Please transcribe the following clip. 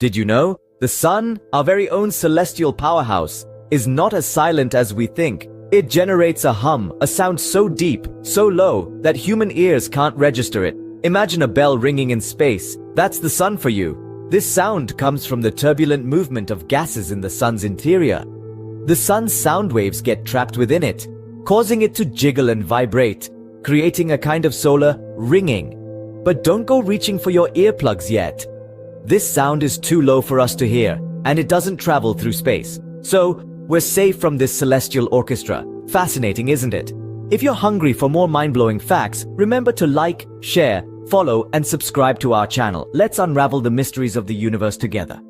Did you know? The sun, our very own celestial powerhouse, is not as silent as we think. It generates a hum, a sound so deep, so low, that human ears can't register it. Imagine a bell ringing in space. That's the sun for you. This sound comes from the turbulent movement of gases in the sun's interior. The sun's sound waves get trapped within it, causing it to jiggle and vibrate, creating a kind of solar ringing. But don't go reaching for your earplugs yet. This sound is too low for us to hear, and it doesn't travel through space. So, we're safe from this celestial orchestra. Fascinating, isn't it? If you're hungry for more mind-blowing facts, remember to like, share, follow, and subscribe to our channel. Let's unravel the mysteries of the universe together.